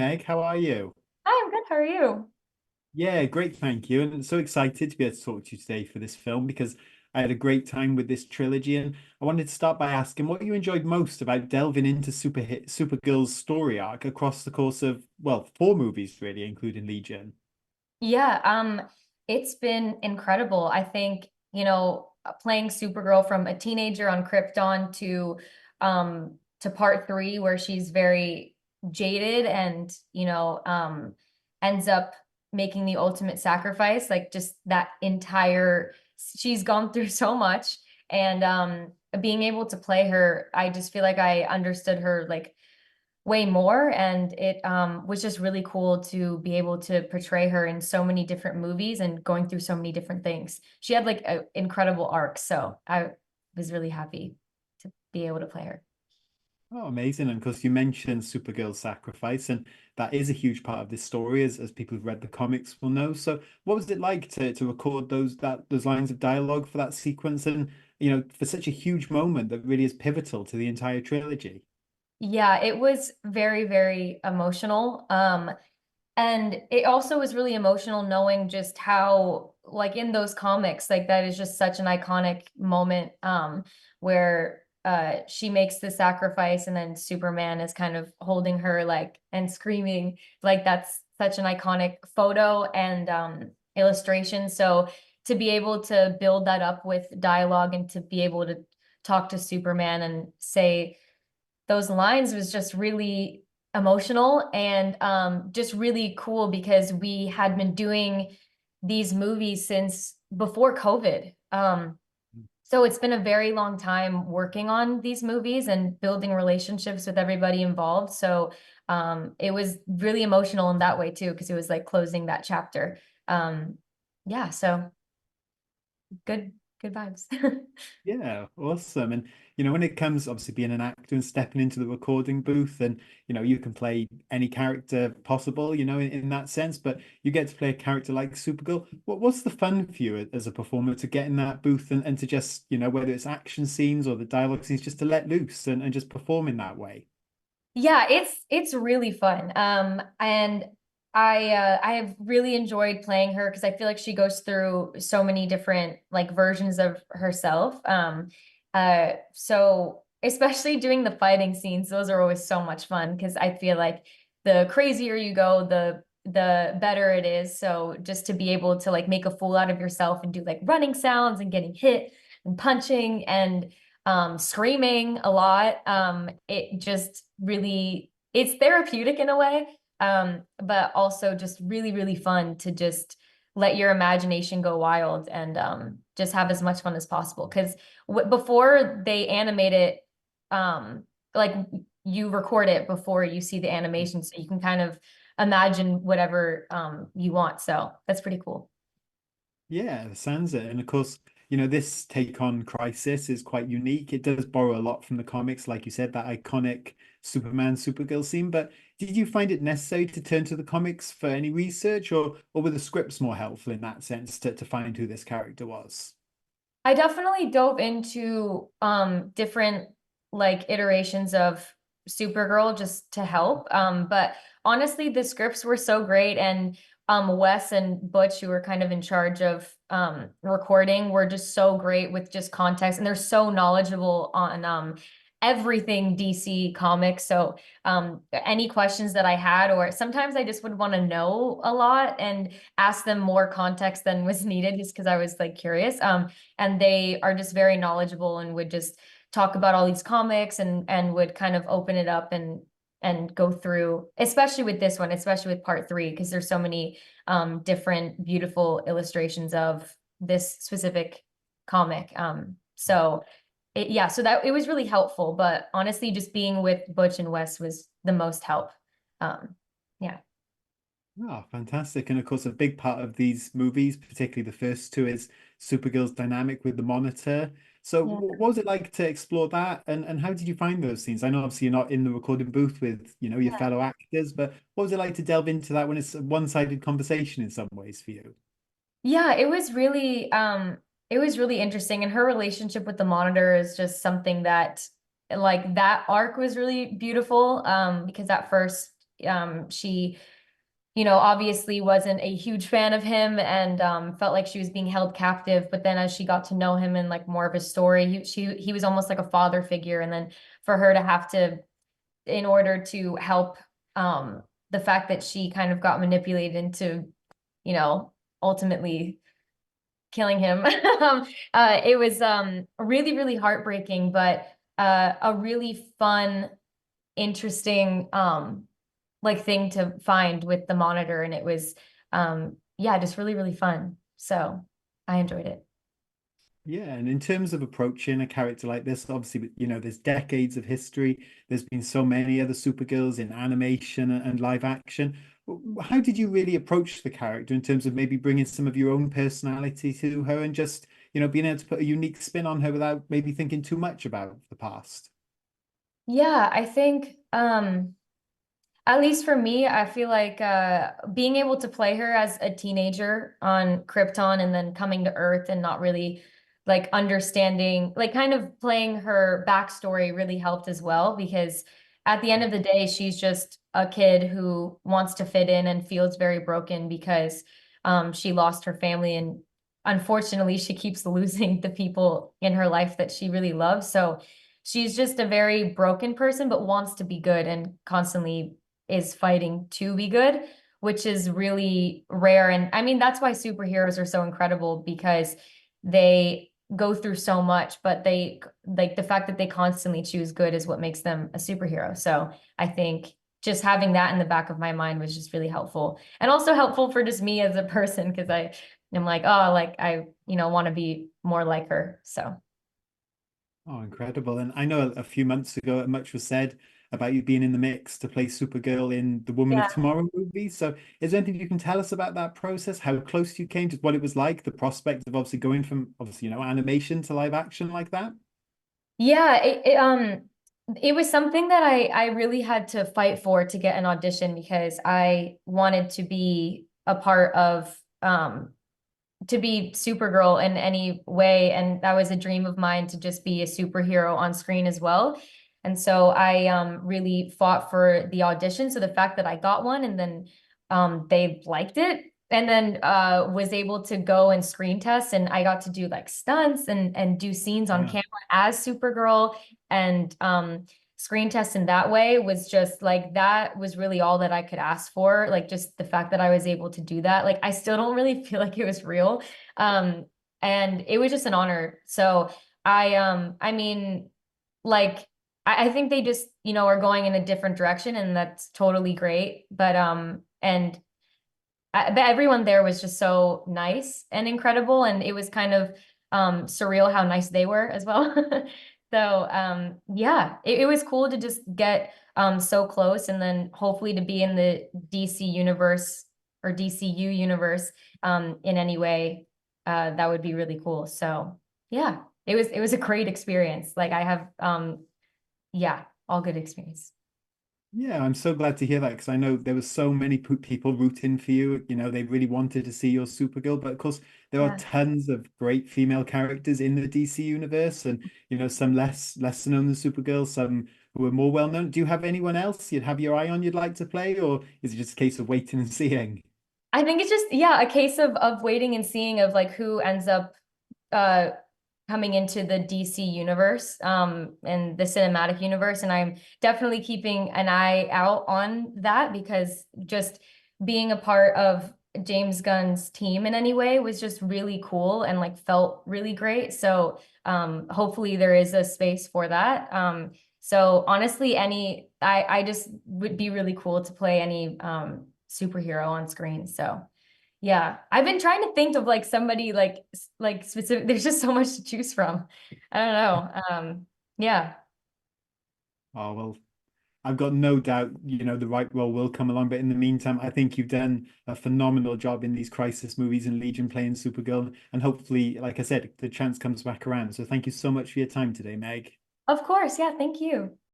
Meg, how are you? Hi, I'm good. How are you? Yeah, great, thank you. And so excited to be able to talk to you today for this film because I had a great time with this trilogy. And I wanted to start by asking what you enjoyed most about delving into Supergirl's story arc across the course of, well, four movies really, including Legion. Yeah, it's been incredible. I think, playing Supergirl from a teenager on Krypton to part three where she's very jaded and, ends up making the ultimate sacrifice, like just that entire she's gone through so much and being able to play her, I just feel like I understood her like way more and it was just really cool to be able to portray her in so many different movies and going through so many different things. She had like an incredible arc, so I was really happy to be able to play her. Oh, amazing. And of course, you mentioned Supergirl's sacrifice, and that is a huge part of this story, as people who've read the comics will know. So what was it like to record those lines of dialogue for that sequence and for such a huge moment that really is pivotal to the entire trilogy? Yeah, it was very, very emotional. And it also was really emotional knowing just how, like in those comics, like that is just such an iconic moment where she makes the sacrifice and then Superman is kind of holding her like and screaming. Like that's such an iconic photo and illustration. So to be able to build that up with dialogue and to be able to talk to Superman and say those lines was just really emotional and just really cool because we had been doing these movies since before COVID. So it's been a very long time working on these movies and building relationships with everybody involved. So it was really emotional in that way too, because it was like closing that chapter. Um, yeah, so good, good vibes. Yeah, awesome. And when it comes obviously being an actor and stepping into the recording booth, and you can play any character possible, in that sense, but you get to play a character like Supergirl. What's the fun for you as a performer to get in that booth and to just, whether it's action scenes or the dialogue scenes, just to let loose and just perform in that way? Yeah, it's really fun. And I have really enjoyed playing her because I feel like she goes through so many different like versions of herself. So especially doing the fighting scenes, those are always so much fun because I feel like the crazier you go, the better it is. So just to be able to like make a fool out of yourself and do like running sounds and getting hit and punching and screaming a lot. It just really, it's therapeutic in a way, but also just really, really fun to just let your imagination go wild and just have as much fun as possible. Because before they animate it, like you record it before you see the animation, so you can kind of imagine whatever you want. So that's pretty cool. Yeah, sans it. And of course, this take on Crisis is quite unique. It does borrow a lot from the comics, like you said, that iconic Superman Supergirl scene. But did you find it necessary to turn to the comics for any research, or were the scripts more helpful in that sense to find who this character was? I definitely dove into different like iterations of Supergirl just to help. But honestly, the scripts were so great and Wes and Butch, who were kind of in charge of recording, were just so great with just context and they're so knowledgeable on everything DC Comics. So any questions that I had, or sometimes I just would want to know a lot and ask them more context than was needed just because I was like curious. And they are just very knowledgeable and would just talk about all these comics and would kind of open it up and go through, especially with this one, especially with part three, because there's so many different beautiful illustrations of this specific comic. So yeah, so that it was really helpful, but honestly, just being with Butch and Wes was the most help. Um, yeah. Oh, fantastic. And of course, a big part of these movies, particularly the first two, is Supergirl's dynamic with the Monitor. So Yeah. what was it like to explore that? And how did you find those scenes? I know obviously you're not in the recording booth with, your fellow actors, but what was it like to delve into that when it's a one-sided conversation in some ways for you? Yeah, it was really interesting and her relationship with the monitor is just something that like that arc was really beautiful because at first she, obviously wasn't a huge fan of him and felt like she was being held captive. But then as she got to know him and like more of his story, he was almost like a father figure. And then for her to have to, in order to help the fact that she kind of got manipulated into, you know, ultimately killing him. It was really, really heartbreaking, but a really fun, interesting like thing to find with the monitor. And it was yeah, just really, really fun. So I enjoyed it. Yeah, and in terms of approaching a character like this, obviously, there's decades of history. There's been so many other Supergirls in animation and live action. How did you really approach the character in terms of maybe bringing some of your own personality to her and just, being able to put a unique spin on her without maybe thinking too much about the past? Yeah, I think at least for me, I feel like being able to play her as a teenager on Krypton and then coming to Earth and not really like understanding, like kind of playing her backstory really helped as well because at the end of the day, she's just a kid who wants to fit in and feels very broken because she lost her family and unfortunately she keeps losing the people in her life that she really loves. So she's just a very broken person, but wants to be good and constantly is fighting to be good, which is really rare. And I mean, that's why superheroes are so incredible because they go through so much, but they like the fact that they constantly choose good is what makes them a superhero. So I think just having that in the back of my mind was just really helpful and also helpful for just me as a person because I am like, oh, like I, want to be more like her. So Oh, incredible. And I know a few months ago, much was said about you being in the mix to play Supergirl in the Woman of yeah. Tomorrow movie. So is there anything you can tell us about that process, how close you came, just what it was like, the prospect of obviously going from obviously, animation to live action like that? Yeah, it was something that I really had to fight for to get an audition because I wanted to be a part of to be Supergirl in any way. And that was a dream of mine to just be a superhero on screen as well. And so I really fought for the audition. So the fact that I got one and then they liked it and then was able to go and screen test and I got to do like stunts and do scenes on Yeah. camera as Supergirl and screen test in that way was just like that was really all that I could ask for. Like just the fact that I was able to do that. Like I still don't really feel like it was real. Um, and it was just an honor. So I mean, like I think they just, are going in a different direction and that's totally great. But everyone there was just so nice and incredible. And it was kind of surreal how nice they were as well. So yeah, it was cool to just get so close and then hopefully to be in the DC universe or DCU universe in any way. That would be really cool. So yeah, it was a great experience. Like I have yeah, all good experience. Yeah, I'm so glad to hear that because I know there were so many people rooting for you. They really wanted to see your Supergirl, but of course there are Yeah. tons of great female characters in the DC universe, and some less known than Supergirl, some who are more well known. Do you have anyone else you'd have your eye on you'd like to play, or is it just a case of waiting and seeing? I think it's just yeah, a case of waiting and seeing of like who ends up uh coming into the DC universe and the cinematic universe and I'm definitely keeping an eye out on that because just being a part of James Gunn's team in any way was just really cool and like felt really great. So hopefully there is a space for that. So honestly I just would be really cool to play any superhero on screen. So yeah, I've been trying to think of like somebody like specific. There's just so much to choose from. I don't know. Yeah, Oh well, I've got no doubt, the right role will come along. But in the meantime, I think you've done a phenomenal job in these crisis movies and Legion playing Supergirl. And hopefully, like I said, the chance comes back around. So thank you so much for your time today, Meg. of course. Yeah, thank you.